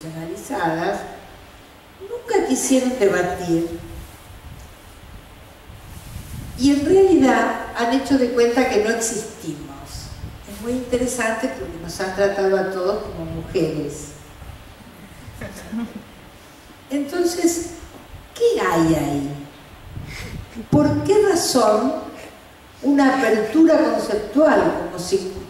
institucionalizadas, nunca quisieron debatir y en realidad han hecho de cuenta que no existimos. Es muy interesante porque nos han tratado a todos como mujeres. Entonces, ¿qué hay ahí? ¿Por qué razón una apertura conceptual,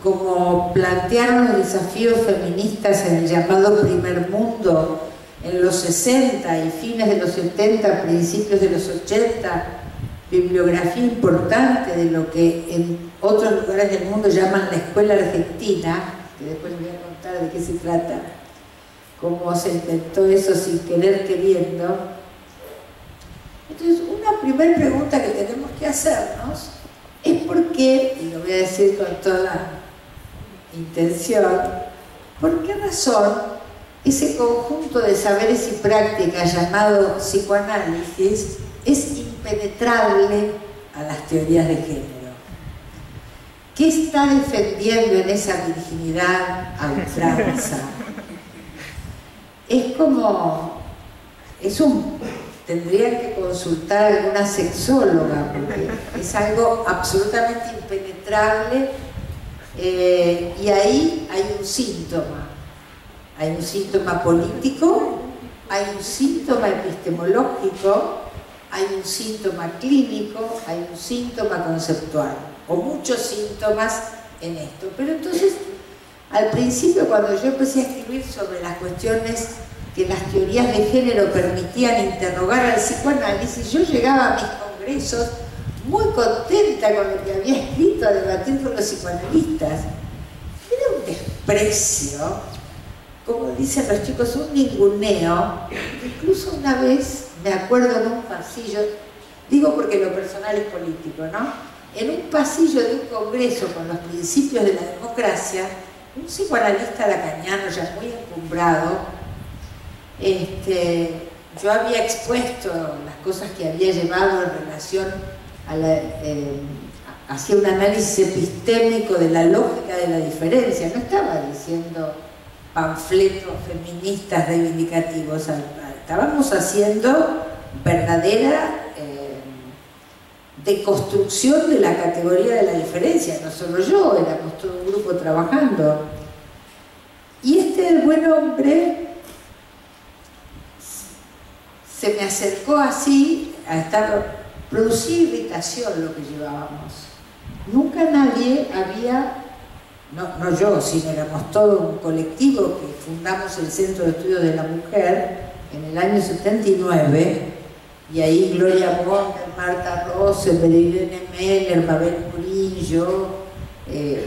como plantearon los desafíos feministas en el llamado primer mundo en los 60 y fines de los 70, principios de los 80, bibliografía importante de lo que en otros lugares del mundo llaman la escuela argentina, que después les voy a contar de qué se trata, cómo se inventó eso sin querer queriendo. Entonces, una primera pregunta que tenemos que hacernos es por qué, y lo voy a decir con toda intención, ¿por qué razón ese conjunto de saberes y prácticas llamado psicoanálisis es impenetrable a las teorías de género? ¿Qué está defendiendo en esa virginidad a ultranza? Tendrían que consultar a alguna sexóloga, porque es algo absolutamente impenetrable, y ahí hay un síntoma. Hay un síntoma político, hay un síntoma epistemológico, hay un síntoma clínico, hay un síntoma conceptual, o muchos síntomas en esto. Pero entonces, al principio, cuando yo empecé a escribir sobre las cuestiones que las teorías de género permitían interrogar al psicoanálisis, yo llegaba a mis congresos muy contenta con lo que había escrito, a debatir con los psicoanalistas. Era un desprecio, como dicen los chicos, un ninguneo. Incluso una vez, me acuerdo, en un pasillo, digo porque lo personal es político, ¿no? En un pasillo de un congreso con los principios de la democracia, un psicoanalista lacaniano ya muy encumbrado, yo había expuesto las cosas que había llevado en relación a hacia un análisis epistémico de la lógica de la diferencia. No estaba diciendo panfletos feministas reivindicativos, estábamos haciendo verdadera deconstrucción de la categoría de la diferencia. No solo yo, éramos todo un grupo trabajando. Y el buen hombre se me acercó así producía irritación lo que llevábamos. Nunca nadie había, no yo, sino éramos todo un colectivo que fundamos el Centro de Estudios de la Mujer en el año 79, y ahí Gloria Bonner, Marta Rosen, Irene Meller, Mabel Murillo,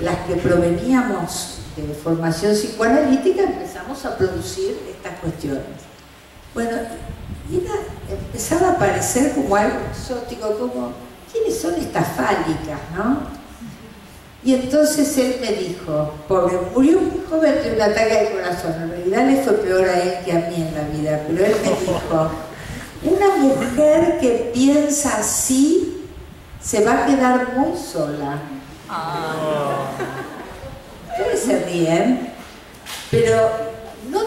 las que proveníamos de formación psicoanalítica, empezamos a producir estas cuestiones. Bueno, empezaba a parecer como algo exótico, como, ¿quiénes son estas fálicas, no? Y entonces él me dijo, pobre, murió muy joven de un ataque al corazón, en realidad le fue peor a él que a mí en la vida, pero él me dijo, una mujer que piensa así se va a quedar muy sola. Ustedes se ríen, pero no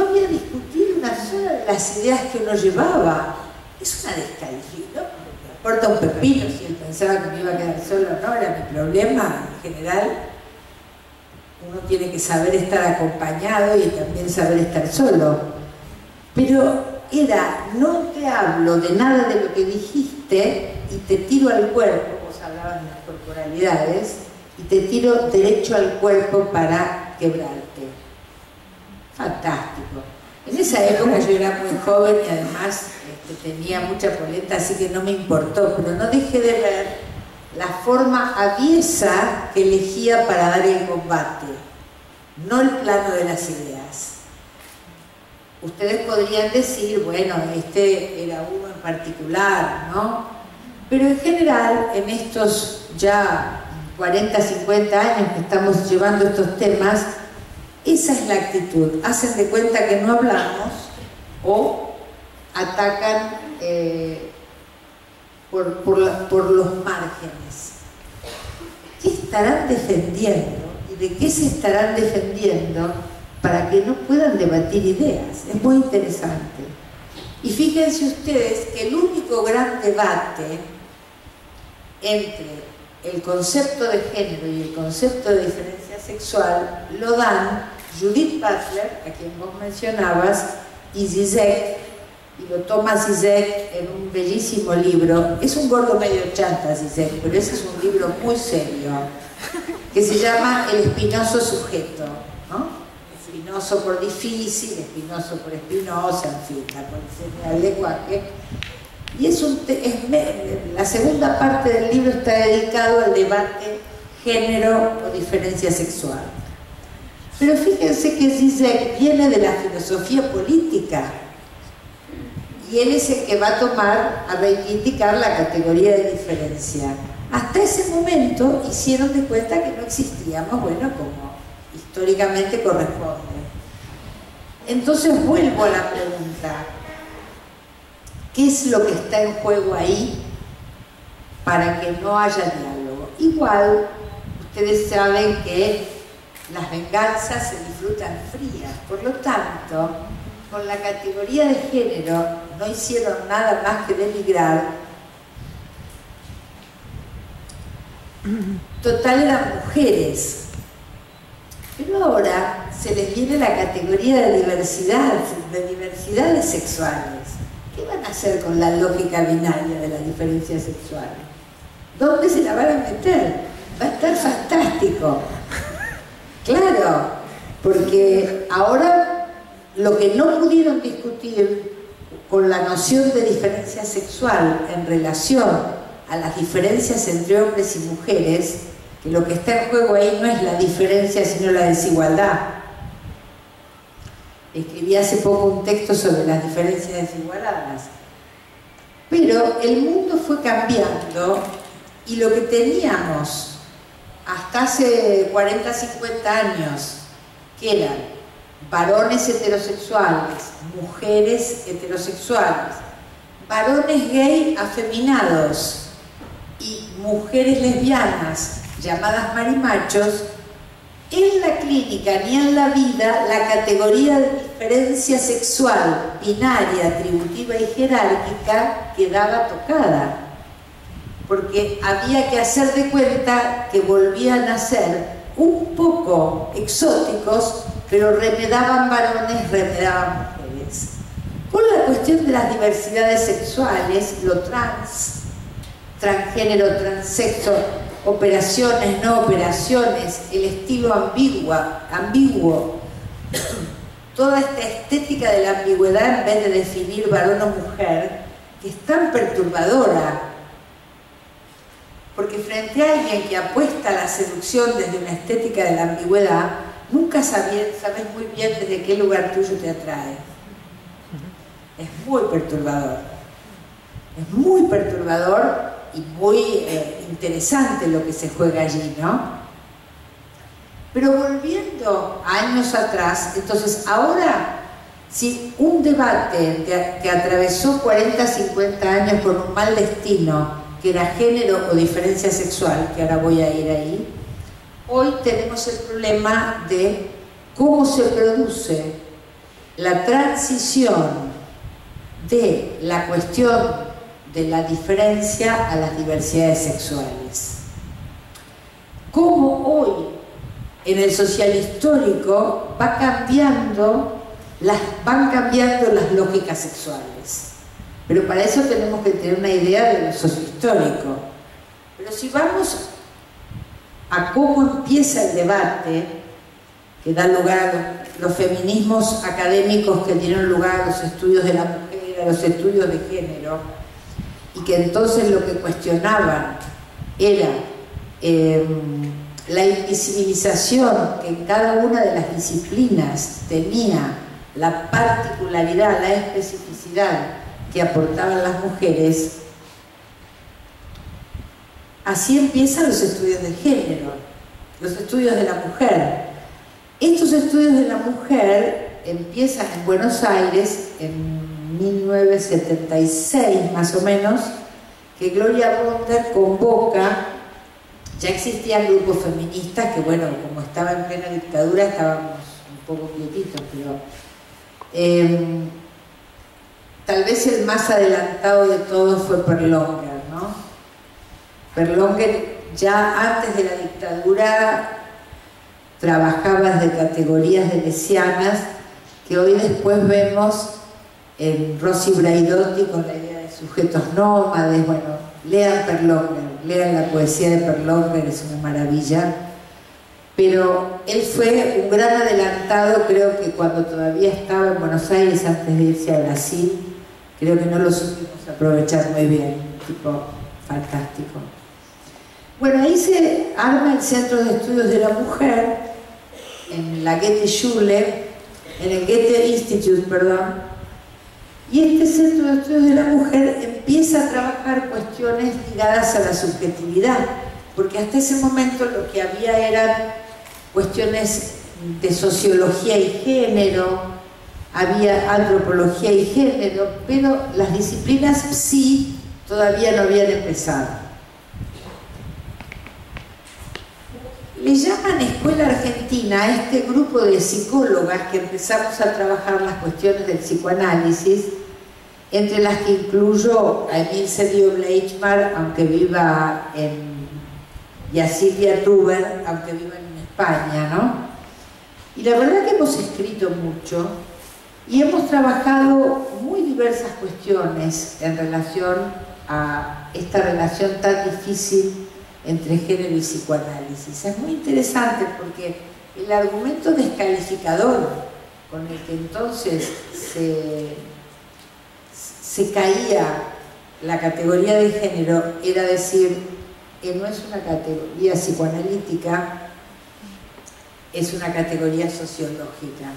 había discutido una sola de las ideas que uno llevaba. Es una descalificación, ¿no? Me importa un pepino si él pensaba que me iba a quedar solo o no, era mi problema. En general, uno tiene que saber estar acompañado y también saber estar solo. Pero no te hablo de nada de lo que dijiste y te tiro al cuerpo, vos hablabas de las corporalidades, y te tiro derecho al cuerpo para quebrarte. Fantástico. En esa época yo era muy joven y además tenía mucha polenta, así que no me importó, pero no dejé de ver la forma aviesa que elegía para dar el combate, no el plano de las ideas. Ustedes podrían decir, bueno, era uno en particular, ¿no? Pero en general, en estos ya 40, 50 años que estamos llevando estos temas, esa es la actitud. Hacen de cuenta que no hablamos o atacan por los márgenes. ¿Qué estarán defendiendo y de qué se estarán defendiendo para que no puedan debatir ideas. Es muy interesante. Y fíjense ustedes que el único gran debate entre el concepto de género y el concepto de diferencia sexual lo dan Judith Butler, a quien vos mencionabas, y Zizek, y lo toma Zizek en un bellísimo libro. Es un gordo medio chanta Zizek, pero ese es un libro muy serio, que se llama El espinoso sujeto, ¿no? Espinoso por difícil, espinoso por espinosa, en fin, la polisemia del lenguaje. Y la segunda parte del libro está dedicado al debate género o diferencia sexual. Pero fíjense que Zizek viene de la filosofía política y él es el que va a reivindicar la categoría de diferencia. Hasta ese momento hicieron de cuenta que no existíamos, bueno, como históricamente corresponde. Entonces vuelvo a la pregunta: ¿qué es lo que está en juego ahí para que no haya diálogo? Igual, ustedes saben que las venganzas se disfrutan frías, por lo tanto, con la categoría de género no hicieron nada más que denigrar. Total, eran mujeres. Pero ahora se les viene la categoría de diversidades sexuales. ¿Qué van a hacer con la lógica binaria de la diferencia sexual? ¿Dónde se la van a meter? Va a estar fantástico. Claro, porque ahora lo que no pudieron discutir con la noción de diferencia sexual en relación a las diferencias entre hombres y mujeres, que lo que está en juego ahí no es la diferencia sino la desigualdad. Escribí hace poco un texto sobre las diferencias desigualadas. Pero el mundo fue cambiando y lo que teníamos hasta hace 40, 50 años, que eran varones heterosexuales, mujeres heterosexuales, varones gay afeminados y mujeres lesbianas llamadas marimachos, en la clínica ni en la vida la categoría de diferencia sexual, binaria, atributiva y jerárquica quedaba tocada, porque había que hacer de cuenta que volvían a ser un poco exóticos, pero remedaban varones, remedaban mujeres. Con la cuestión de las diversidades sexuales, lo transgénero, transexo, operaciones, no operaciones, el estilo ambiguo, toda esta estética de la ambigüedad en vez de definir varón o mujer, que es tan perturbadora, porque frente a alguien que apuesta a la seducción desde una estética de la ambigüedad, nunca sabes muy bien desde qué lugar tuyo te atrae. Es muy perturbador. Es muy perturbador y muy interesante lo que se juega allí, ¿no? Pero volviendo a años atrás, entonces ahora, si un debate que atravesó 40, 50 años con un mal destino, que era género o diferencia sexual, que ahora voy a ir ahí, hoy tenemos el problema de cómo se produce la transición de la cuestión de la diferencia a las diversidades sexuales. Cómo hoy, en el social histórico, van cambiando las lógicas sexuales. Pero para eso tenemos que tener una idea de lo sociohistórico. Pero si vamos a cómo empieza el debate, que da lugar a los feminismos académicos que dieron lugar a los estudios de la mujer, a los estudios de género, y que entonces lo que cuestionaban era la invisibilización que en cada una de las disciplinas tenía la particularidad, la especificidad que aportaban las mujeres. Así empiezan los estudios de género, los estudios de la mujer. Estos estudios de la mujer empiezan en Buenos Aires en 1976 más o menos, que Gloria Bonder convoca. Ya existían grupos feministas que, bueno, como estaba en plena dictadura, estábamos un poco quietitos, pero tal vez el más adelantado de todos fue Perlonger, ¿no? Perlonger ya antes de la dictadura trabajaba desde categorías deleuzianas que hoy después vemos en Rossi Braidotti con la idea de sujetos nómades. Bueno, lean Perlonger, lean la poesía de Perlonger, es una maravilla. Pero él fue un gran adelantado, creo que cuando todavía estaba en Buenos Aires antes de irse a Brasil, creo que no lo supimos aprovechar muy bien, tipo fantástico. Bueno, ahí se arma el Centro de Estudios de la Mujer, en la Goethe-Schule, en el Goethe Institute, perdón, y este Centro de Estudios de la Mujer empieza a trabajar cuestiones ligadas a la subjetividad, porque hasta ese momento lo que había eran cuestiones de sociología y género, había antropología y género, pero las disciplinas psi todavía no habían empezado. Le llaman Escuela Argentina a este grupo de psicólogas que empezamos a trabajar las cuestiones del psicoanálisis, entre las que incluyo a Emil Sergio Bleichmar, aunque viva y a Silvia Tuber, aunque viva en España, ¿no? Y la verdad que hemos escrito mucho y hemos trabajado muy diversas cuestiones en relación a esta relación tan difícil entre género y psicoanálisis. Es muy interesante porque el argumento descalificador con el que entonces se caía la categoría de género era decir que no es una categoría psicoanalítica, es una categoría sociológica.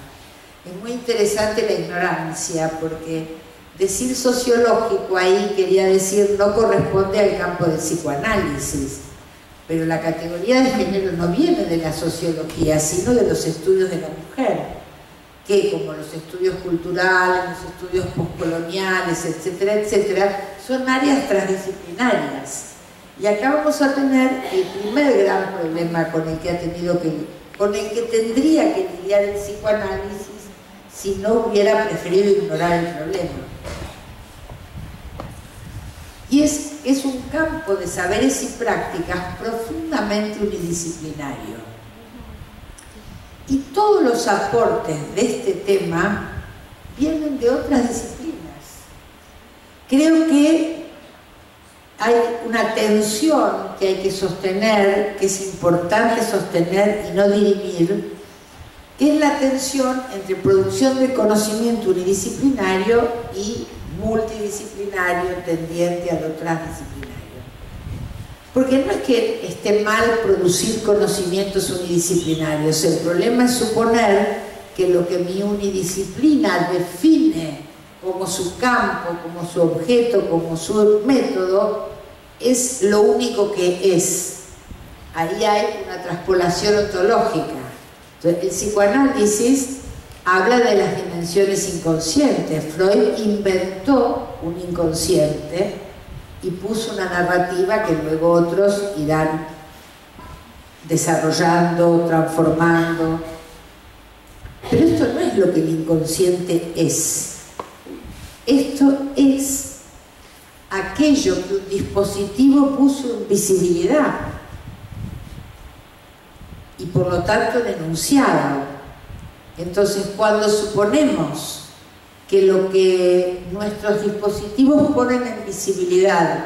Es muy interesante la ignorancia, porque decir sociológico ahí quería decir no corresponde al campo del psicoanálisis, pero la categoría de género no viene de la sociología, sino de los estudios de la mujer, que como los estudios culturales, los estudios postcoloniales, etcétera, etcétera, son áreas transdisciplinarias. Y acá vamos a tener el primer gran problema con el que tendría que lidiar el psicoanálisis si no hubiera preferido ignorar el problema. Y es un campo de saberes y prácticas profundamente unidisciplinario. Y todos los aportes de este tema vienen de otras disciplinas. Creo que hay una tensión que hay que sostener, que es importante sostener y no dirimir, que es la tensión entre producción de conocimiento unidisciplinario y multidisciplinario tendiente a lo transdisciplinario. Porque no es que esté mal producir conocimientos unidisciplinarios, el problema es suponer que lo que mi unidisciplina define como su campo, como su objeto, como su método, es lo único que es. Ahí hay una traspolación ontológica. Entonces, el psicoanálisis habla de las dimensiones inconscientes. Freud inventó un inconsciente y puso una narrativa que luego otros irán desarrollando, transformando. Pero esto no es lo que el inconsciente es. Esto es aquello que un dispositivo puso en visibilidad y por lo tanto denunciado. Entonces, cuando suponemos que lo que nuestros dispositivos ponen en visibilidad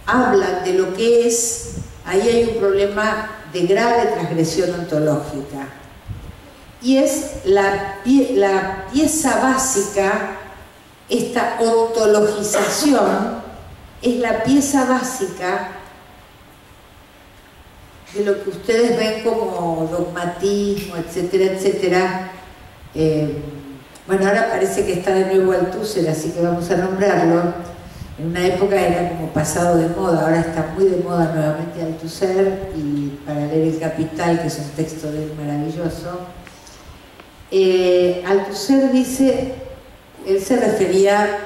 hablan de lo que es, ahí hay un problema de grave transgresión ontológica. Y es la pieza básica, esta ontologización, es la pieza básica de lo que ustedes ven como dogmatismo, etcétera, etcétera. Bueno, ahora parece que está de nuevo Althusser, así que vamos a nombrarlo. En una época era como pasado de moda, ahora está muy de moda nuevamente Althusser, y para leer El Capital, que es un texto de él maravilloso. Althusser dice, él se refería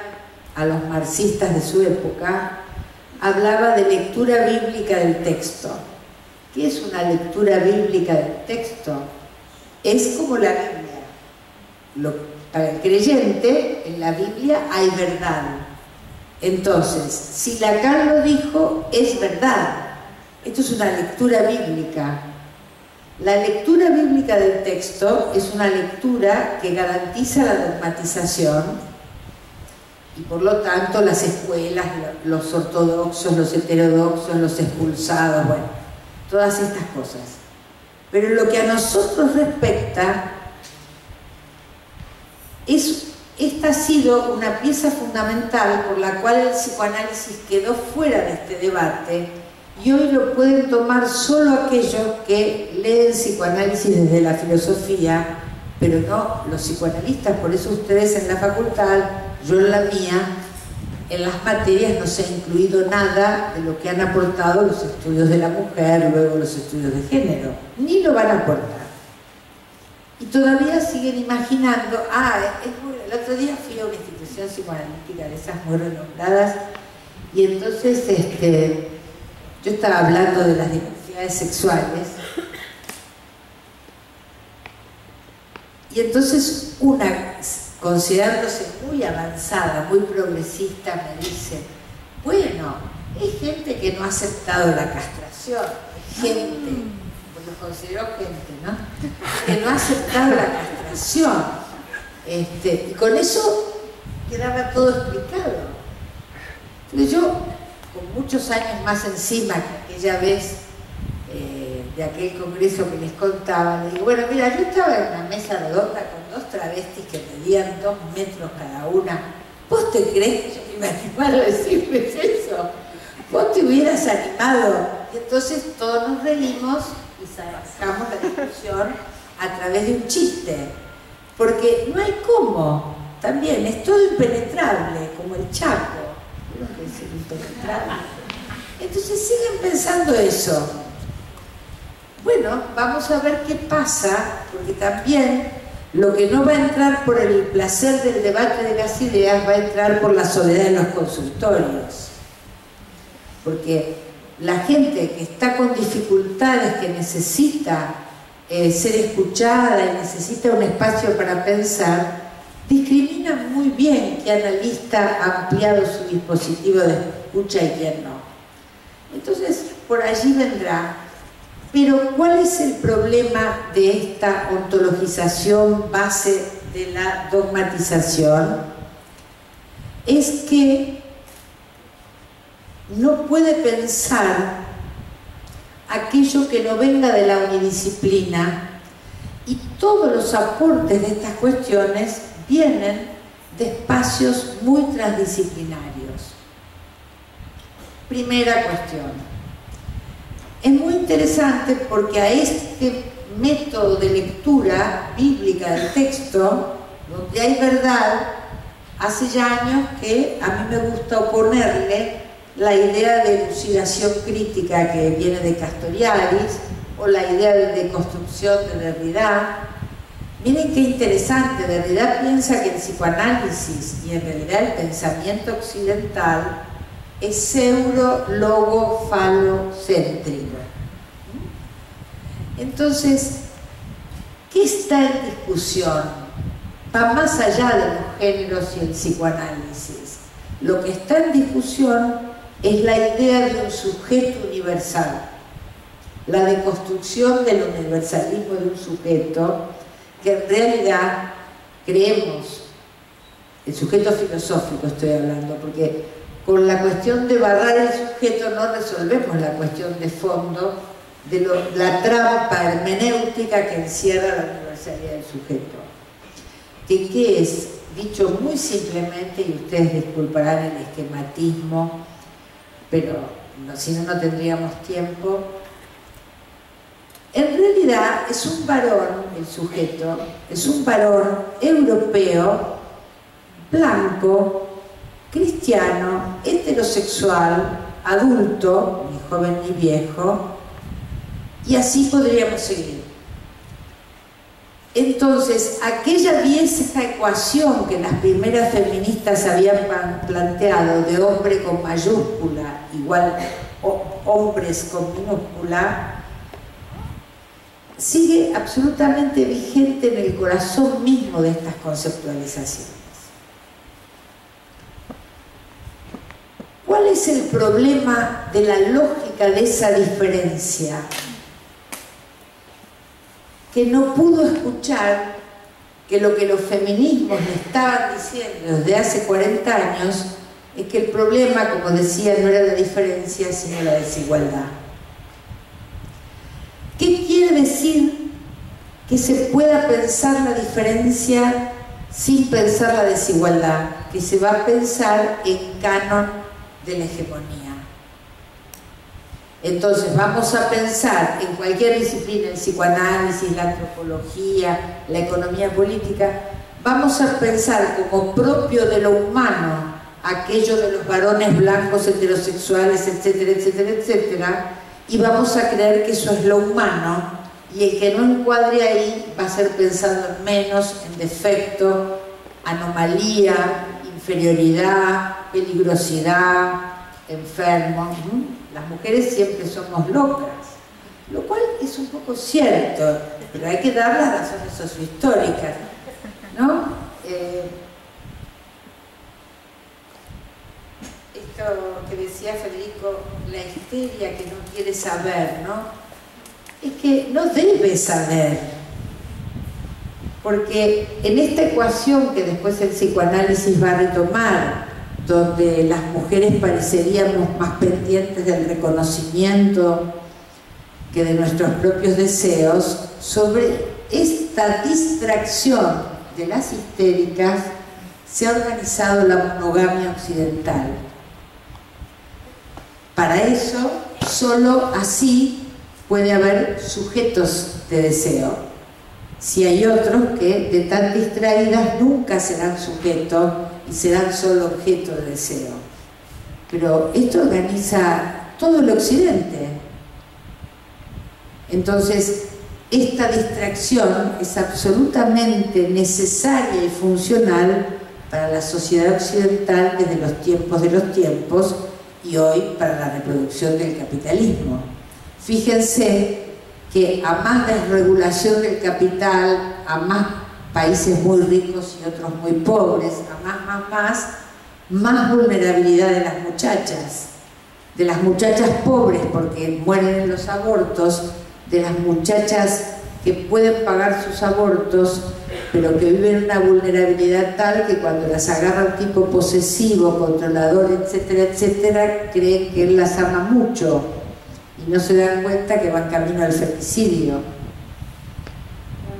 a los marxistas de su época, hablaba de lectura bíblica del texto. ¿Qué es una lectura bíblica del texto? es como la Biblia. Para el creyente, en la Biblia hay verdad. Entonces, si Lacan lo dijo, es verdad. Esto es una lectura bíblica. La lectura bíblica del texto es una lectura que garantiza la dogmatización y por lo tanto las escuelas, los ortodoxos, los heterodoxos, los expulsados, bueno, todas estas cosas. Pero en lo que a nosotros respecta, esta ha sido una pieza fundamental por la cual el psicoanálisis quedó fuera de este debate y hoy lo pueden tomar solo aquellos que leen psicoanálisis desde la filosofía, pero no los psicoanalistas. Por eso ustedes en la facultad, yo en la mía, en las materias no se ha incluido nada de lo que han aportado los estudios de la mujer, luego los estudios de género, ni lo van a aportar. Y todavía siguen imaginando, el otro día fui a una institución psicoanalítica de esas muy renombradas y entonces yo estaba hablando de las diversidades sexuales y entonces una, considerándose muy avanzada, muy progresista, me dice, bueno, hay gente que no ha aceptado la castración, gente, pues lo consideró gente, ¿no? Que no ha aceptado la castración. Y con eso quedaba todo explicado. Entonces yo, con muchos años más encima que aquella vez de aquel congreso que les contaba, le digo, bueno, mira, yo estaba en una mesa redonda con dos travestis que medían 2 metros cada una. ¿Vos te crees que yo me iba a animar a decirles eso? ¿Vos te hubieras animado? Y entonces todos nos reímos y sacamos la discusión a través de un chiste. Porque no hay cómo, también es todo impenetrable, como el Chaco. ¿No puede ser impenetrable? Entonces siguen pensando eso. Bueno, vamos a ver qué pasa, porque también lo que no va a entrar por el placer del debate de las ideas va a entrar por la soledad en los consultorios. Porque la gente que está con dificultades, que necesita ser escuchada y necesita un espacio para pensar, discrimina muy bien qué analista ha ampliado su dispositivo de escucha y quién no. Entonces, por allí vendrá. Pero, ¿cuál es el problema de esta ontologización base de la dogmatización? Es que no puede pensar aquello que no venga de la unidisciplina y todos los aportes de estas cuestiones vienen de espacios muy transdisciplinarios. Primera cuestión. Es muy interesante porque a este método de lectura bíblica del texto, donde hay verdad, hace ya años que a mí me gusta oponerle la idea de elucidación crítica que viene de Castoriadis o la idea de deconstrucción de Derrida. Miren qué interesante, Derrida piensa que el psicoanálisis y en realidad el pensamiento occidental es pseudo-logo-falocéntrico. Entonces, ¿qué está en discusión? Va más allá de los géneros y el psicoanálisis. Lo que está en discusión es la idea de un sujeto universal, la deconstrucción del universalismo de un sujeto que en realidad creemos, el sujeto filosófico estoy hablando, porque con la cuestión de barrar el sujeto no resolvemos la cuestión de fondo de la trampa hermenéutica que encierra la universalidad del sujeto. ¿Qué es? Dicho muy simplemente, y ustedes disculparán el esquematismo, pero si no, no tendríamos tiempo. En realidad es un varón, el sujeto, es un varón europeo, blanco, cristiano, heterosexual, adulto, ni joven ni viejo, y así podríamos seguir. Entonces, aquella vieja ecuación que las primeras feministas habían planteado de hombre con mayúscula igual hombres con minúscula, sigue absolutamente vigente en el corazón mismo de estas conceptualizaciones. ¿Cuál es el problema de la lógica de esa diferencia? Que no pudo escuchar que lo que los feminismos le estaban diciendo desde hace 40 años es que el problema, como decía, no era la diferencia, sino la desigualdad. ¿Qué quiere decir que se pueda pensar la diferencia sin pensar la desigualdad? Que se va a pensar en canon de la hegemonía. Entonces vamos a pensar en cualquier disciplina, el psicoanálisis, la antropología, la economía política, vamos a pensar como propio de lo humano aquello de los varones blancos, heterosexuales, etcétera, etcétera, etcétera, y vamos a creer que eso es lo humano, y el que no encuadre ahí va a ser pensado en menos, en defecto, anomalía, inferioridad, peligrosidad, enfermo. Las mujeres siempre somos locas, lo cual es un poco cierto, pero hay que dar las razones sociohistóricas, ¿no? Esto que decía Federico, la histeria que no quiere saber, ¿no? Es que no debe saber, porque en esta ecuación que después el psicoanálisis va a retomar, donde las mujeres pareceríamos más pendientes del reconocimiento que de nuestros propios deseos, sobre esta distracción de las histéricas se ha organizado la monogamia occidental. Para eso, solo así puede haber sujetos de deseo. Si hay otros que, de tan distraídas, nunca serán sujetos y serán solo objeto de deseo. Pero esto organiza todo el occidente. Entonces, esta distracción es absolutamente necesaria y funcional para la sociedad occidental desde los tiempos de los tiempos y hoy para la reproducción del capitalismo. Fíjense que a más desregulación del capital, a más países muy ricos y otros muy pobres, a más vulnerabilidad de las muchachas pobres porque mueren en los abortos, de las muchachas que pueden pagar sus abortos, pero que viven una vulnerabilidad tal que cuando las agarra un tipo posesivo, controlador, etcétera, etcétera, creen que él las ama mucho y no se dan cuenta que van camino al femicidio.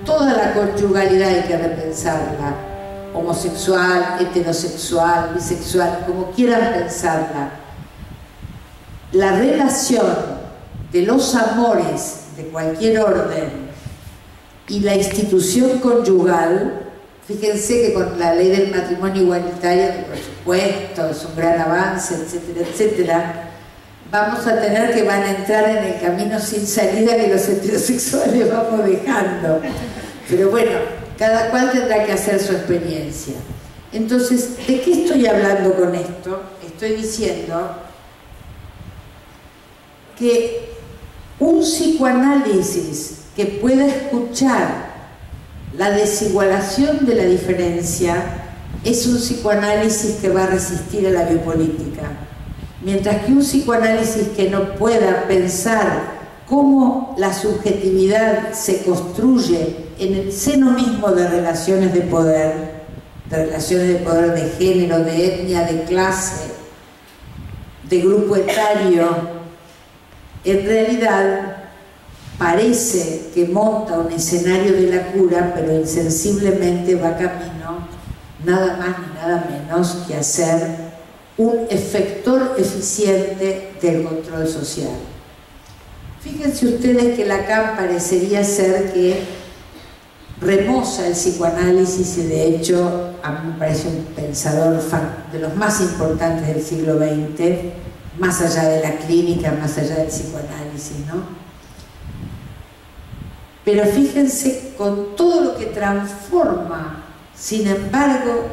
Toda la conyugalidad hay que repensarla, homosexual, heterosexual, bisexual, como quieran pensarla. La relación de los amores de cualquier orden y la institución conyugal, fíjense que con la ley del matrimonio igualitario, que por supuesto es un gran avance, etcétera, etcétera, vamos a tener que van a entrar en el camino sin salida que los heterosexuales vamos dejando. Pero bueno, cada cual tendrá que hacer su experiencia. Entonces, ¿de qué estoy hablando con esto? Estoy diciendo que un psicoanálisis que pueda escuchar la desigualación de la diferencia es un psicoanálisis que va a resistir a la biopolítica. Mientras que un psicoanálisis que no pueda pensar cómo la subjetividad se construye en el seno mismo de relaciones de poder de género, de etnia, de clase, de grupo etario, en realidad parece que monta un escenario de la cura, pero insensiblemente va camino nada más ni nada menos que a ser un efector eficiente del control social. Fíjense ustedes que Lacan parecería ser que remoza el psicoanálisis y de hecho a mí me parece un pensador de los más importantes del siglo XX, más allá de la clínica, más allá del psicoanálisis, ¿no? Pero fíjense con todo lo que transforma, sin embargo,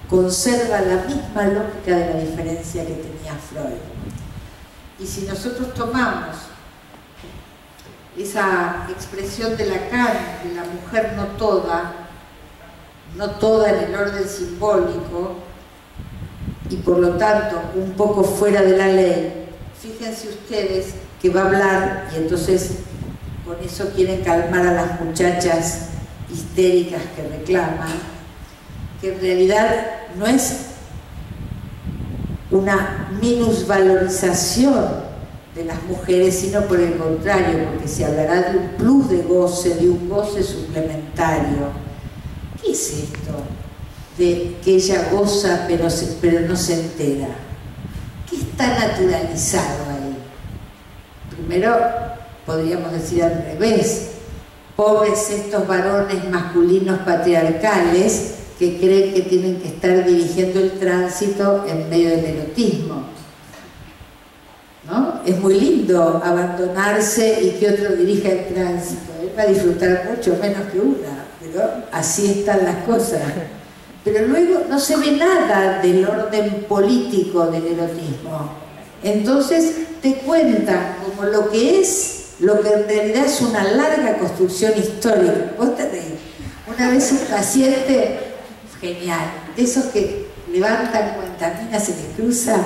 conserva la misma lógica de la diferencia que tenía Freud. Y si nosotros tomamos esa expresión de Lacan, de la mujer no toda en el orden simbólico, y por lo tanto un poco fuera de la ley. Fíjense ustedes que va a hablar, y entonces con eso quieren calmar a las muchachas histéricas que reclaman, que en realidad no es una minusvalorización de las mujeres, sino por el contrario, porque se hablará de un plus de goce, de un goce suplementario. ¿Qué es esto de que ella goza pero no se entera? ¿Qué está naturalizado ahí? Primero, podríamos decir al revés: pobres estos varones masculinos patriarcales que creen que tienen que estar dirigiendo el tránsito en medio del erotismo, ¿no? Es muy lindo abandonarse y que otro dirija el tránsito. Él va a disfrutar mucho menos que una, pero así están las cosas. Pero luego no se ve nada del orden político del erotismo. Entonces te cuentan como lo que en realidad es una larga construcción histórica. Vos te reís. Una vez un paciente genial, de esos que levantan cuantamina, se les cruza,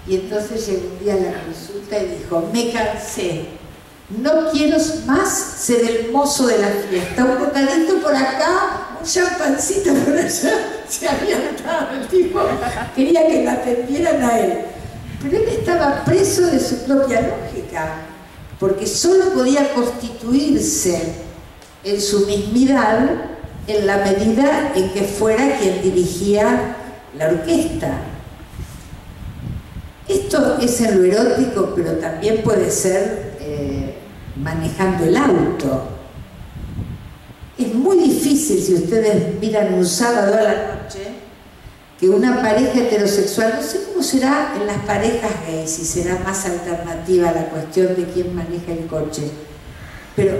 y entonces llegó un día a la consulta y dijo: me cansé, no quiero más ser el mozo de la fiesta, un bocadito por acá, un champancito por allá. Se había notado el tipo, quería que lo atendieran a él, pero él estaba preso de su propia lógica, porque solo podía constituirse en su mismidad en la medida en que fuera quien dirigía la orquesta. Esto es en lo erótico, pero también puede ser manejando el auto. Es muy difícil, si ustedes miran un sábado a la noche, que una pareja heterosexual, no sé cómo será en las parejas gays, si será más alternativa la cuestión de quién maneja el coche, pero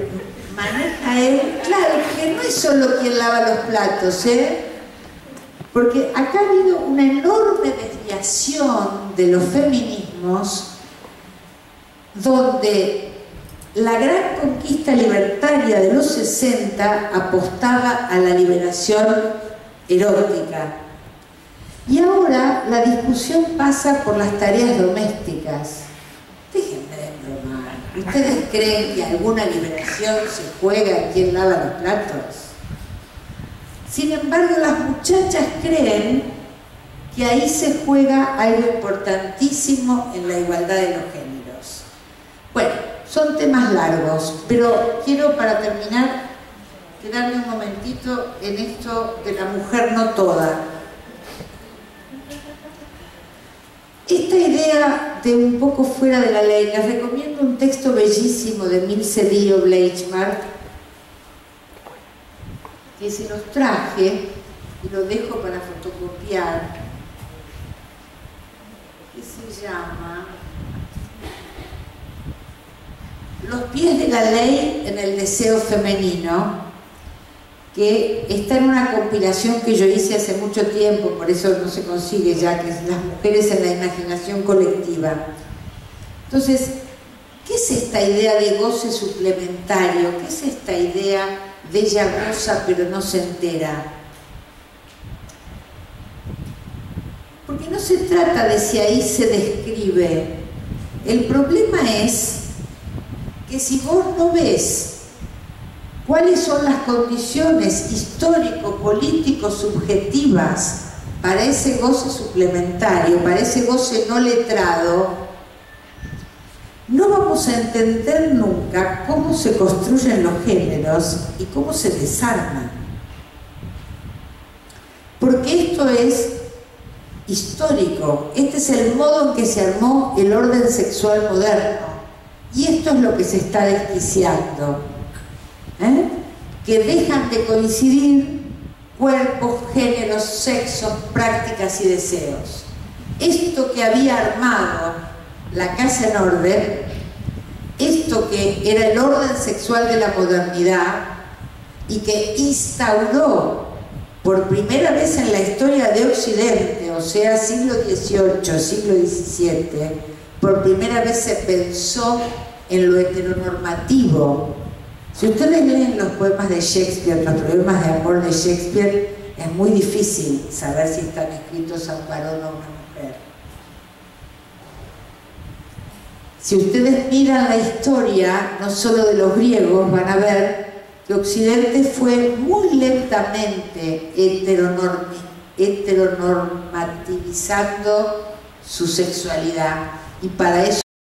maneja él, claro, que no es solo quien lava los platos, porque acá ha habido una enorme desviación de los feminismos, donde la gran conquista libertaria de los 60 apostaba a la liberación erótica. Y ahora la discusión pasa por las tareas domésticas. Déjenme de bromar. ¿Ustedes creen que alguna liberación se juega en quién lava los platos? Sin embargo, las muchachas creen que ahí se juega algo importantísimo en la igualdad de los géneros. Bueno, son temas largos, pero quiero, para terminar, quedarme un momentito en esto de la mujer no toda. Esta idea de un poco fuera de la ley, les recomiendo un texto bellísimo de Milce Dio Bleichmark, que se los traje y lo dejo para fotocopiar, que se llama Los pies de la ley en el deseo femenino, que está en una compilación que yo hice hace mucho tiempo, por eso no se consigue ya, que es Las mujeres en la imaginación colectiva. Entonces, ¿qué es esta idea de goce suplementario? ¿Qué es esta idea de ella goza pero no se entera? Porque no se trata de si ahí se describe. El problema es que si vos no ves cuáles son las condiciones histórico-políticos subjetivas para ese goce suplementario, para ese goce no letrado, no vamos a entender nunca cómo se construyen los géneros y cómo se desarman. Porque esto es histórico, este es el modo en que se armó el orden sexual moderno, y esto es lo que se está desquiciando. Que dejan de coincidir cuerpos, géneros, sexos, prácticas y deseos. Esto que había armado la casa en orden, esto que era el orden sexual de la modernidad y que instauró por primera vez en la historia de Occidente, o sea, siglo XVIII, siglo XVII, por primera vez se pensó en lo heteronormativo. Si ustedes leen los poemas de Shakespeare, los poemas de amor de Shakespeare, es muy difícil saber si están escritos a un varón o a una mujer. Si ustedes miran la historia, no solo de los griegos, van a ver que Occidente fue muy lentamente heteronormativizando su sexualidad, y para eso